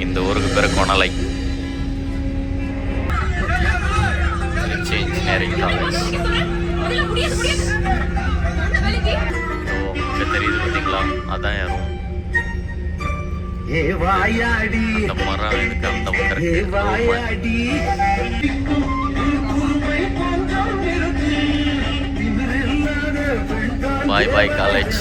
இந்த ஊருக்கு பேர் கொணலை. Engineering college. தெரியுது பார்த்தீங்களா, அதான் யாரும் அந்த மரம் இருக்கு, அந்த பாய் பாய் காலேஜ்.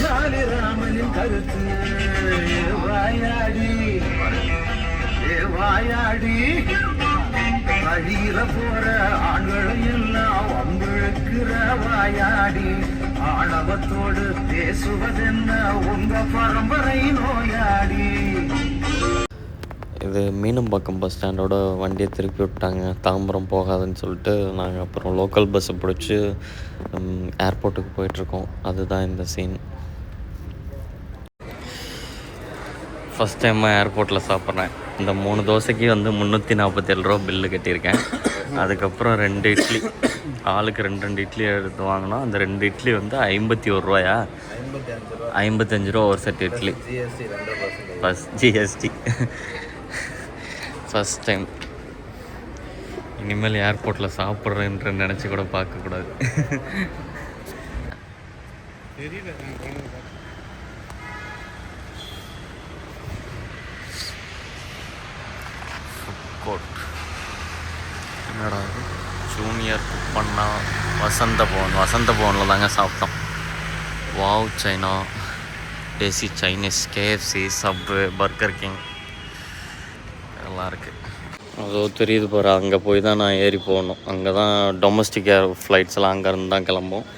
வழியில போற ஆண்களை எல்லாம் வம்பிழுக்கிற வாயாடி, ஆணவத்தோடு பேசுவதென்ன உங்க பரம்பரை நோயாடி. இது மீனம்பாக்கம் பஸ் ஸ்டாண்டோட வண்டியை திருப்பி விட்டாங்க, தாம்பரம் போகாதுன்னு சொல்லிட்டு. நாங்கள் அப்புறம் லோக்கல் பஸ்ஸை பிடிச்சி ஏர்போர்ட்டுக்கு போயிட்டுருக்கோம். அதுதான் இந்த சீன். ஃபஸ்ட் டைமாக ஏர்போர்ட்டில் சாப்பிட்றேன். இந்த 3 தோசைக்கு வந்து 347 ரூபா பில்லு கட்டியிருக்கேன். அதுக்கப்புறம் 2 இட்லி, ஆளுக்கு 2 இட்லி எடுத்து வாங்கினோம். அந்த 2 இட்லி வந்து 51 ரூபாயா, 55 ரூபா ஒரு set idli. First GST. First time. இனிமேல் ஏர்போர்ட்டில் சாப்பிட்றேன்ற நினச்சி கூட பார்க்கக்கூடாது. என்னடா ஜூனியர் குக் பண்ணால் வசந்த பவனில் தாங்க சாப்பிட்டோம். Wow China, daisy Chinese, KFC, subway, burger king எல்லாம் இருக்குது. அதோ தெரியுது பாரு, அங்கே போய் தான் நான் ஏறி போகணும். அங்கே தான் டொமஸ்டிக் ஏர் ஃப்ளைட்ஸ்லாம் அங்கேருந்து தான் கிளம்பும்.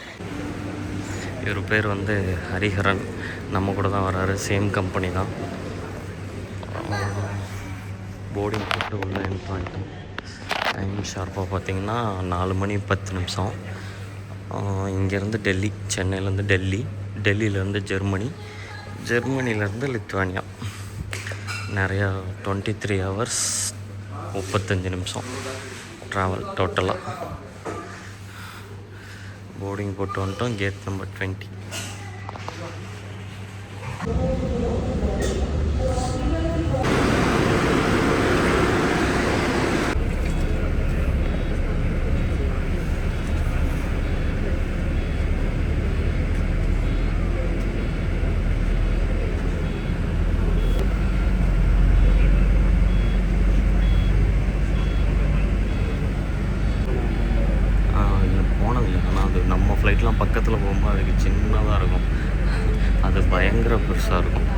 இவர் பேர் வந்து ஹரிஹரன், நம்ம கூட தான் வராரு, சேம் கம்பெனி தான். போர்டிங் போட்டு உள்ள என்ட்ரு ஆகிட்டோம். டைம் ஷார்ப்பாக பார்த்திங்கன்னா 4 மணி 10 நிமிஷம். இங்கேருந்து டெல்லி, சென்னையிலேருந்து டெல்லி, டெல்லியிலேருந்து ஜெர்மனி, ஜெர்மனிலேருந்து லித்துவானியா. நிறையா 23 ஹவர்ஸ் 35 நிமிஷம் ட்ராவல் டோட்டலாக. போர்டிங் போட்டு வந்துட்டோம். Gate number 20. நம்ம ஃப்ளைட்லாம் பக்கத்தில் போகும்போது அதுக்கு சின்னதாக இருக்கும், அது பயங்கர பெருசாக இருக்கும்.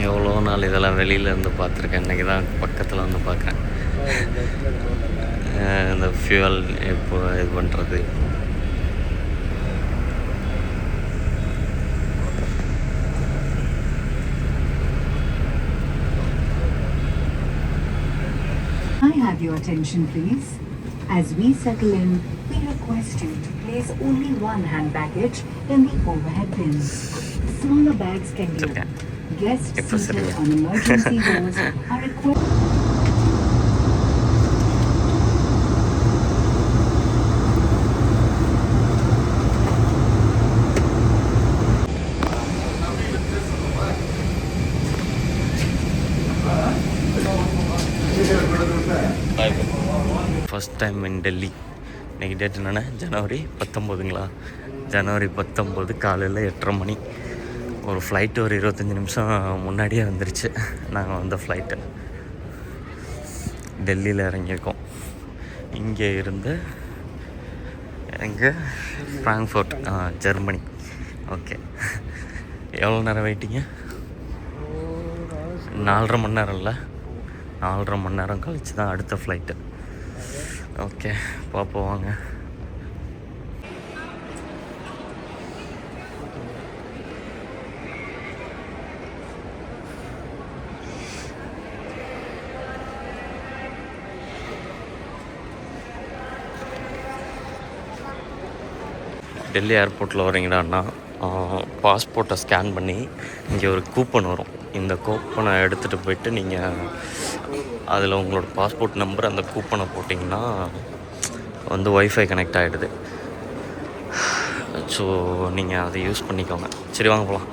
எவ்வளோ நாள் இதெல்லாம் வெளியில் இருந்து பார்த்துருக்கேன், இன்றைக்கி தான் பக்கத்தில் வந்து பார்க்குறேன். இந்த ஃபியூவல் இப்போ இது பண்ணுறது. I have your attention please. As we settle in, we request you to place only one hand baggage in the overhead bins. Smaller bags can be. Guests seated on emergency doors are required. First time in Delhi. இன்றைக்கி date என்னென்னா ஜனவரி 19ங்களா, ஜனவரி 19 காலையில் 8:30 மணி. ஒரு flight ஒரு 25 நிமிஷம் முன்னாடியே வந்துருச்சு. நாங்கள் வந்த ஃப்ளைட்டு டெல்லியில் இறங்கியிருக்கோம். இங்கே இருந்து எங்கே ஃப்ராங்க்ஃபர்ட், ஜெர்மனி. ஓகே, எவ்வளோ நேரம் வெயிட்டிங்க? 4.5 மணி நேரம் இல்லை, 4.5 மணி நேரம் கழிச்சு தான் அடுத்த ஃப்ளைட்டு. ஓகே, பார்ப்போம் வாங்க. டெல்லி ஏர்போர்ட்டில் வரீங்கடாண்ணா, பாஸ்போர்ட்டை ஸ்கேன் பண்ணி இங்கே ஒரு கூப்பன் வரும். இந்த கூப்பனை எடுத்துகிட்டு போயிட்டு நீங்கள் அதில் உங்களோட பாஸ்போர்ட் நம்பர் அந்த கூப்பனை போட்டிங்கன்னா வந்து ஒய்ஃபை கனெக்ட் ஆகிடுது. ஸோ நீங்கள் அதை யூஸ் பண்ணிக்கோங்க. சரி வாங்க போகலாம்.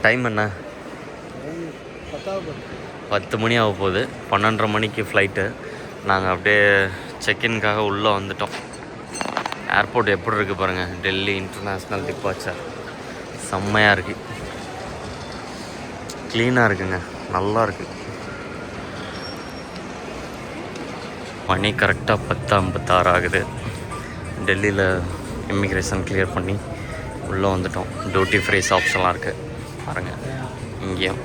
டைம் என்ன? 10 மணி ஆக போகுது. 12:30 மணிக்கு ஃப்ளைட்டு. நாங்கள் அப்படியே செக்இன்காக உள்ளே வந்துட்டோம். ஏர்போர்ட் எப்படி இருக்குது பாருங்கள். டெல்லி இன்டர்நேஷ்னல் டிபார்ச்சர் செம்மையாக இருக்குது. க்ளீனாக இருக்குங்க, நல்லா இருக்குது. மணி கரெக்டாக 10:56 ஆகுது. டெல்லியில் இமிக்ரேஷன் கிளியர் பண்ணி உள்ளே வந்துட்டோம். டியூட்டி ஃப்ரீ ஷாப்ஸ்லாம் இருக்குது பாருங்கள். இங்கேயும்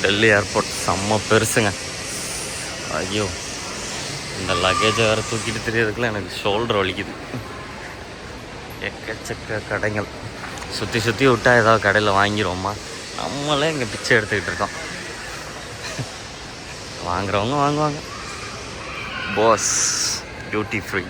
டெல்லி ஏர்போர்ட் செம்ம பெருசுங்க. ஐயோ, இந்த லக்கேஜை வேறு தூக்கிட்டு தெரியறதுக்குள்ள எனக்கு ஷோல்டர் வலிக்குது. எக்கச்சக்க கடைகள் சுற்றி சுற்றி விட்டா ஏதாவது கடையில் வாங்கிடுவோம்மா. நம்மளே இங்கே பிச்சை எடுத்துக்கிட்டு இருக்கோம். வாங்குறவங்க வாங்குவாங்க. Pass duty free.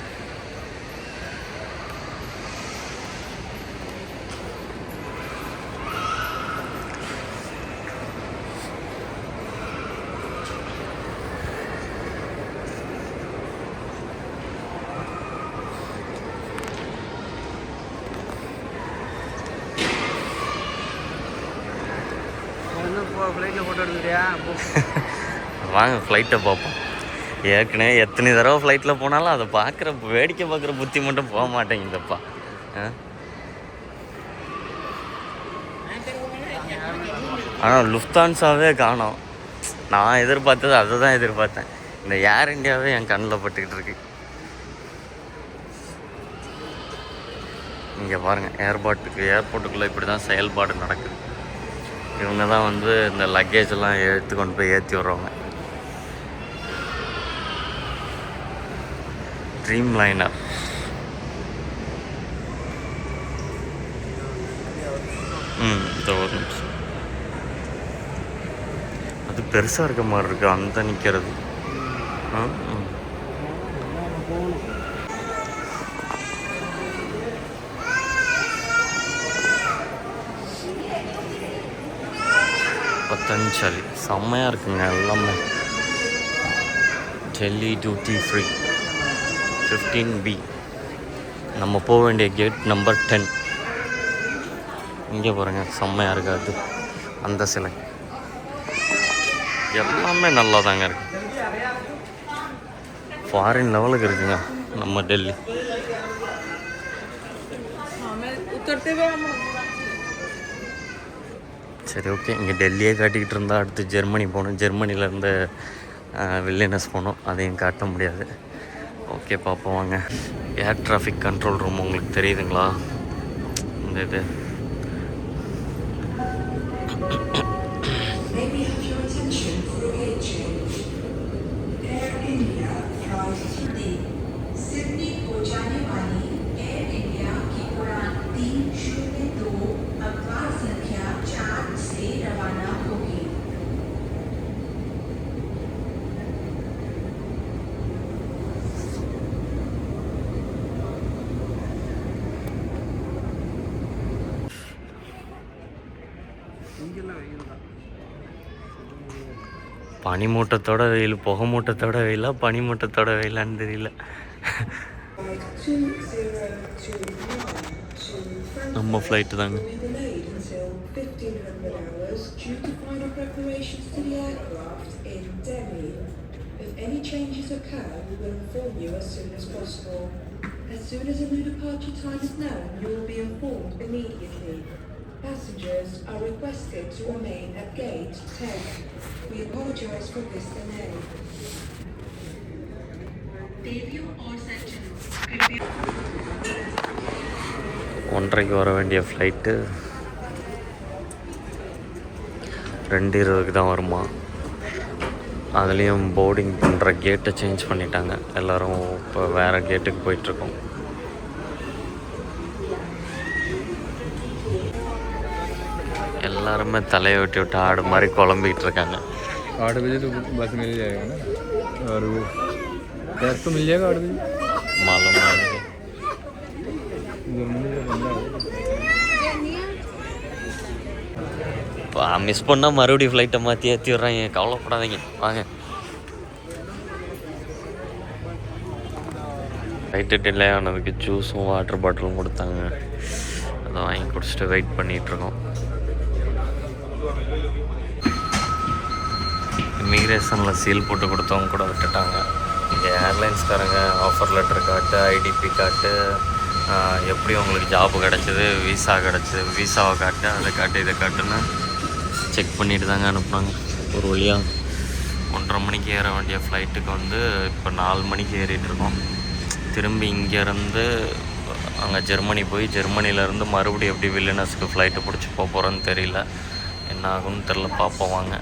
வாங்க ஃப்ளைட்டை பார்ப்போம். ஏற்கனவே எத்தனை தடவை ஃப்ளைட்டில் போனாலும் அதை பார்க்குற வேடிக்கை பார்க்குற புத்தி மட்டும் போக மாட்டேங்குதப்பா. ஆனால் லுஃப்தான்ஸாவே காணோம். நான் எதிர்பார்த்தது அதை தான் எதிர்பார்த்தேன். இந்த ஏர் இண்டியாவே என் கண்ணில் பட்டுக்கிட்டு இருக்கு. இங்கே பாருங்கள், ஏர்போர்ட்டுக்குள்ளே இப்படி தான் செயல்பாடு நடக்குது. இவங்க தான் வந்து இந்த லக்கேஜெல்லாம் எடுத்து கொண்டு போய் ஏற்றி விட்றவங்க. Dream liner. இந்த ஒரு நிமிஷம், அது பெருசாக இருக்க மாதிரி இருக்கு அந்த நிற்கிறது. பத்தஞ்சாலி செம்மையாக இருக்குங்க எல்லாமே. Delhi duty free 15B. நம்ம போக வேண்டிய கேட் நம்பர் 10. இங்கே பாருங்க, செம்மையாக இருக்காது அந்த சிலை. எல்லாமே நல்லா தாங்க இருக்கு. ஃபாரின் லெவலுக்கு இருக்குங்க நம்ம டெல்லி. சரி, ஓகே. இங்கே டெல்லியே காட்டிக்கிட்டு இருந்தால் அடுத்து ஜெர்மனி போகணும். ஜெர்மனிலேருந்து வில்லியனஸ் போகணும். அதையும் காட்ட முடியாது. ஓகே, பார்ப்போம் வாங்க. ஏர் டிராஃபிக் கண்ட்ரோல் ரூம் உங்களுக்கு தெரியுதுங்களா? இந்த இது பனிமூட்டத்தோட வெயில், புகை மூட்டத்தோட வெயிலா, பனிமூட்டத்தோட வெயிலான்னு தெரியல. நம்ம ஃப்ளைட்டு தாங்க. Passengers are requested to remain at gate 10. We apologize for this delay. Debut or section. 1:30 வர வேண்டிய ஃப்ளைட்டு 2:20 தான் வருமா. அதுலேயும் போர்டிங் பண்ணுற கேட்டை சேஞ்ச் பண்ணிட்டாங்க. எல்லோரும் இப்போ வேறு கேட்டுக்கு போயிட்டுருக்கோம். எல்லாருமே தலையை வெட்டி விட்டு ஆடு மாதிரி குழம்பிக்கிட்டு இருக்காங்க. गैस तो मिल जाएगा आठ बजे मालूम नहीं जर्मनी का बंदा है மிஸ் பண்ணால் மறுபடியும் ஃப்ளைட்டை மாற்றி ஏற்றி விட்றாங்க, கவலைப்படாதீங்க வாங்க. ஃப்ளைட்டு டிலே ஆனதுக்கு ஜூஸும் வாட்டர் பாட்டிலும் கொடுத்தாங்க, அதை வாங்கி குடிச்சிட்டு வெயிட் பண்ணிகிட்ருக்கோம். இமிக்ரேஷனில் சீல் போட்டு கொடுத்தவங்க கூட விட்டுட்டாங்க. இங்கே ஏர்லைன்ஸ்காரங்க ஆஃபர் லெட்டர் காட்டு, ஐடிபி காட்டு, எப்படி உங்களுக்கு ஜாப்பு கிடச்சிது, விசா கிடச்சிது, விசாவை காட்டு, அதை காட்டு, இதை காட்டுன்னு செக் பண்ணிட்டு தாங்க அனுப்புனாங்க. ஒரு வழியாக 1:30 மணிக்கு ஏற வேண்டிய ஃப்ளைட்டுக்கு வந்து இப்போ 4 மணிக்கு ஏறிட்டுருக்கோம். திரும்பி இங்கேருந்து அங்கே ஜெர்மனி போய் ஜெர்மனிலேருந்து மறுபடியும் எப்படி வில்லினஸ்க்கு ஃப்ளைட்டு பிடிச்சி போகிறோன்னு தெரியல, என்ன ஆகும்னு தெரில, பார்ப்போம் வாங்க.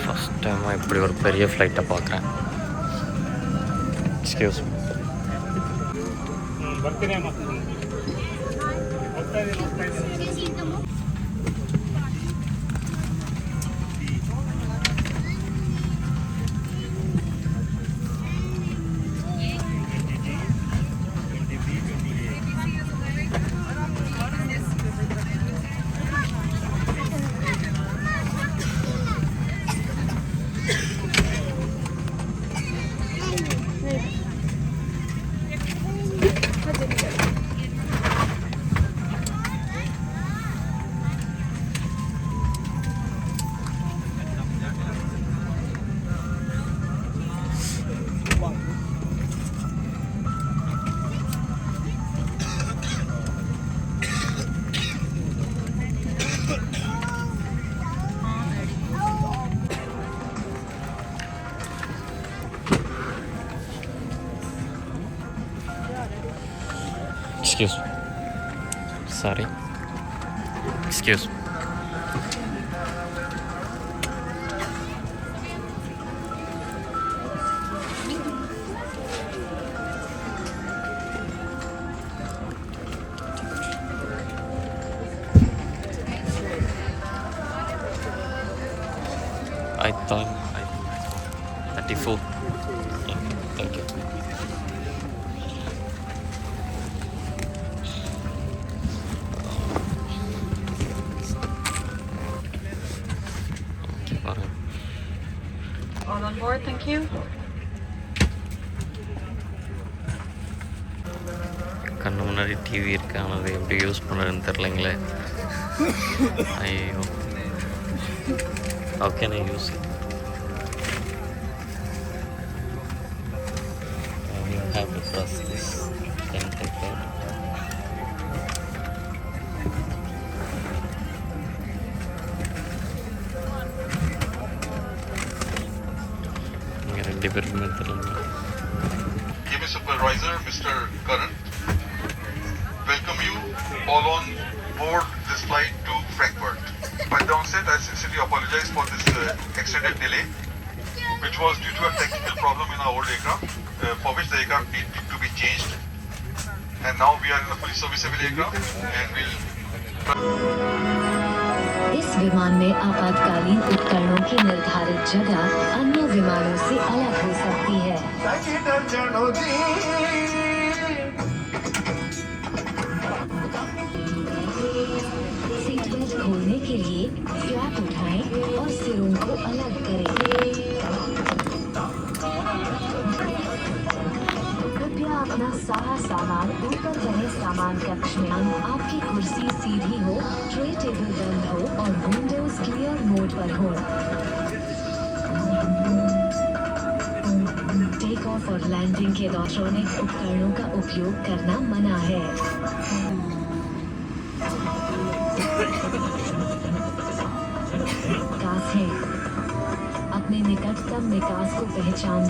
ஃபஸ்ட் டைமாக இப்படி ஒரு பெரிய ஃப்ளைட்டை பார்க்குறேன். Excuse me. Excuse me. Sorry. Excuse me. I thought 34. Yeah, thank you. All on board, thank you. கண்ணு முன்னாடி டிவி இருக்கு, ஆனால் அதை எப்படி யூஸ் பண்ணுறதுன்னு தெரிலங்களே. ஐயோ, how can I use it? You have to press this and take that. இங்கே 2 பேருக்குமே தெரியல. KB Supervisor Mr. Karan, welcome you all on board this flight to Frankfurt. At the onset, I sincerely apologize for this extended delay, which was due to a technical problem in our old aircraft, for which the aircraft needed to be changed. And now we are in a fully serviceable aircraft, and we'll. इस विमान में आपातकालीन उपकरणों की निर्धारित जगह अन्य विमानों से अलग हो सकती है। सीट बेल्ट खोलने के लिए फ्लैप उठाएं और सिरों को अलग करें। कृपया अपना सारा सामान ऊपर बने सामान कक्ष में। आपकी कुर्सी सीधी हो, ट्रे टेबल बंद हो और विंडोज क्लियर मोड पर हो। टेक ऑफ और लैंडिंग के इलेक्ट्रॉनिक उपकरणों का उपयोग करना मना है। निकास है। अपने निकटतम निकास को पहचान।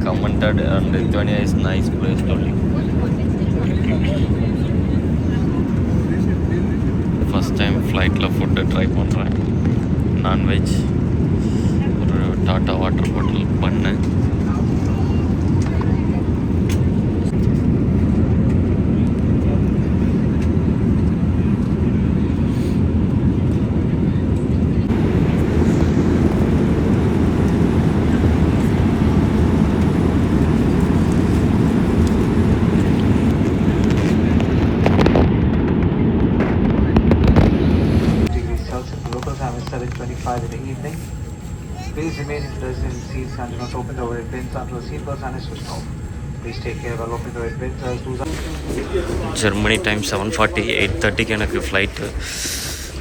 commented and Lithuania is nice place to live. First time flightல ஃபுட்டு ட்ரை பண்ணுறேன். நான்வெஜ் ஒரு டாட்டா வாட்டர் பாட்டில் பண்ணேன். In the evening. Please remain in resident seats and do not open the overhead bins until the seatbelt sign is switched off. Please take care while opening the overhead bins as those are... Germany time 7:40 8:30க்கு எனக்கு flight.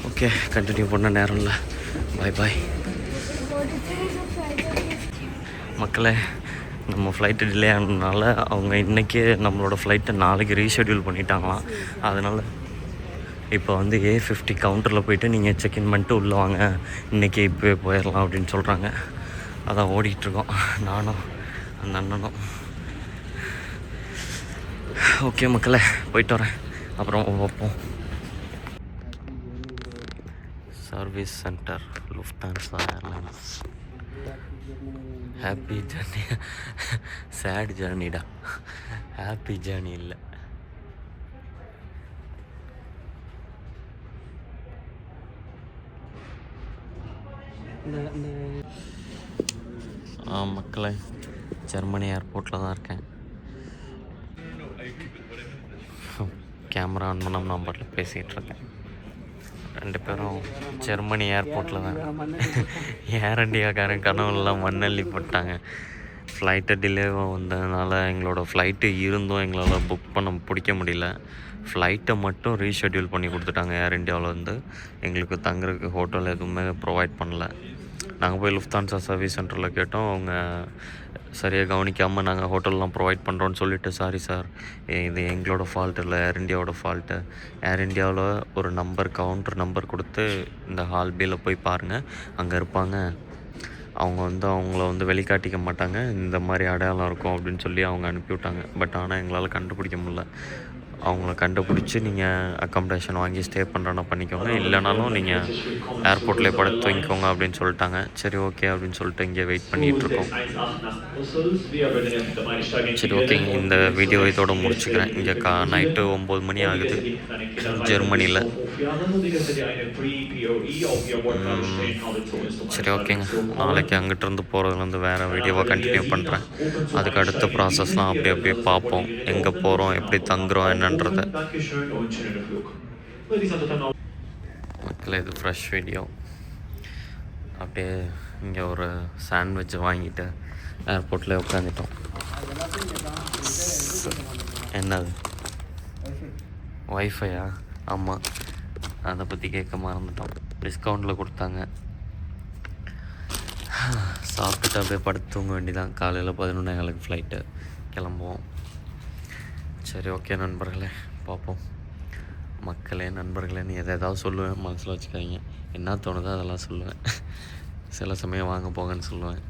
Okay, continue பண்ண நேரம் இல்லை. பாய் பாய் மக்களே. நம்ம flight delay ஆனதுனால அவங்க இன்றைக்கே நம்மளோட ஃப்ளைட்டை நாளைக்கு ரீஷெட்யூல் பண்ணிட்டாங்களாம். அதனால் இப்போ வந்து A50 கவுண்டரில் போய்ட்டு நீங்கள் செக்இன் பண்ணிட்டு உள்ளே வாங்க, இன்றைக்கி இப்போவே போயிடலாம் அப்படின்னு சொல்கிறாங்க. அதான் ஓடிட்டுருக்கோம் நானும் அந்த அண்ணனும். ஓகே மக்களே, போயிட்டு வரேன். அப்புறம் பார்ப்போம். Service center Lufthansa airlines. Happy journey. Sad ஜர்னிடா, ஹாப்பி ஜர்னி இல்லை. மக்களே, ஜெர்மனி ஏர்போர்ட்டில் தான் இருக்கேன். கேமரா ஆன் பண்ண நம்பரில் பேசிகிட்டு இருக்கேன். 2 பேரும் ஜெர்மனி ஏர்போர்ட்டில் தான். ஏர் இண்டியாக்காரன் கனவுலாம் மண்ணள்ளி போட்டாங்க. ஃப்ளைட்டை டிலேவாக வந்ததுனால எங்களோட ஃப்ளைட்டு இருந்தும் எங்களால் புக் பண்ண பிடிக்க முடியல. ஃப்ளைட்டை மட்டும் ரீஷெட்யூல் பண்ணி கொடுத்துட்டாங்க ஏர் இண்டியாவில் வந்து. எங்களுக்கு தங்குறதுக்கு ஹோட்டல் எதுவுமே ப்ரொவைட் பண்ணல. நாங்கள் போய் லுஃப்தான்ஸா சர்வீஸ் சென்டரில் கேட்டோம். அவங்க சரியாக கவனிக்காமல் நாங்கள் ஹோட்டல்லாம் ப்ரொவைட் பண்ணுறோன்னு சொல்லிவிட்டு, சாரி சார், இது எங்களோட ஃபால்ட் இல்லை, ஏர் இண்டியாவோட ஃபால்ட்டு. ஏர் இண்டியாவில் ஒரு கவுண்டர் நம்பர் கொடுத்து இந்த ஹால் பியில் போய் பாருங்கள், அங்கே இருப்பாங்க. அவங்க வந்து அவங்கள வெளிக்காட்டிக்க மாட்டாங்க, இந்த மாதிரி அடையாளம் இருக்கும் அப்படின்னு சொல்லி அவங்க அனுப்பிவிட்டாங்க. பட் ஆனால் எங்களால் கண்டுபிடிக்க முடியல. அவங்கள கண்டுபிடிச்சி நீங்கள் அக்காமடேஷன் வாங்கி ஸ்டே பண்ணுறனா பண்ணிக்கோங்க, இல்லைனாலும் நீங்கள் ஏர்போர்ட்லேயே படுத்து தூங்கிக்கோங்க அப்படின்னு சொல்லிட்டாங்க. சரி ஓகே அப்படின்னு சொல்லிட்டு இங்கே வெயிட் பண்ணிகிட்ருக்கோம். சரி ஓகேங்க, இந்த வீடியோ இதோடு முடிச்சுக்கிறேன். இங்கே நைட்டு 9 மணி ஆகுது ஜெர்மனியில். சரி ஓகேங்க, நாளைக்கு அங்கிட்டிருந்து போகிறதுலேருந்து வேறு வீடியோவாக கண்டினியூ பண்ணுறேன். அதுக்கு அடுத்த ப்ராசஸ்லாம் அப்படியே பார்ப்போம். எங்கே போகிறோம், எப்படி தங்குறோம் என்னன்றதை. மக்களே, இது ஃப்ரெஷ் வீடியோ. அப்படியே இங்கே ஒரு சாண்ட்விட்ச் வாங்கிட்டு ஏர்போர்ட்லேயே உட்காந்துட்டோம். என்னது வைஃபையா? ஆமாம், அதை பற்றி கேட்க மறந்துட்டோம். டிஸ்கவுண்ட்டில் கொடுத்தாங்க. சாப்பிட்டுட்டு அப்படியே படுத்து தூங்க வேண்டியதான். காலையில் 11:15 ஃப்ளைட்டு, கிளம்புவோம். சரி ஓகே நண்பர்களே, பார்ப்போம். மக்களே, நண்பர்களேன்னு எதாவது சொல்லுவேன், மனசில் வச்சுக்காதீங்க. என்ன தோணுதோ அதெல்லாம் சொல்லுவேன். சில சமயம் வாங்க போங்கன்னு சொல்லுவேன்.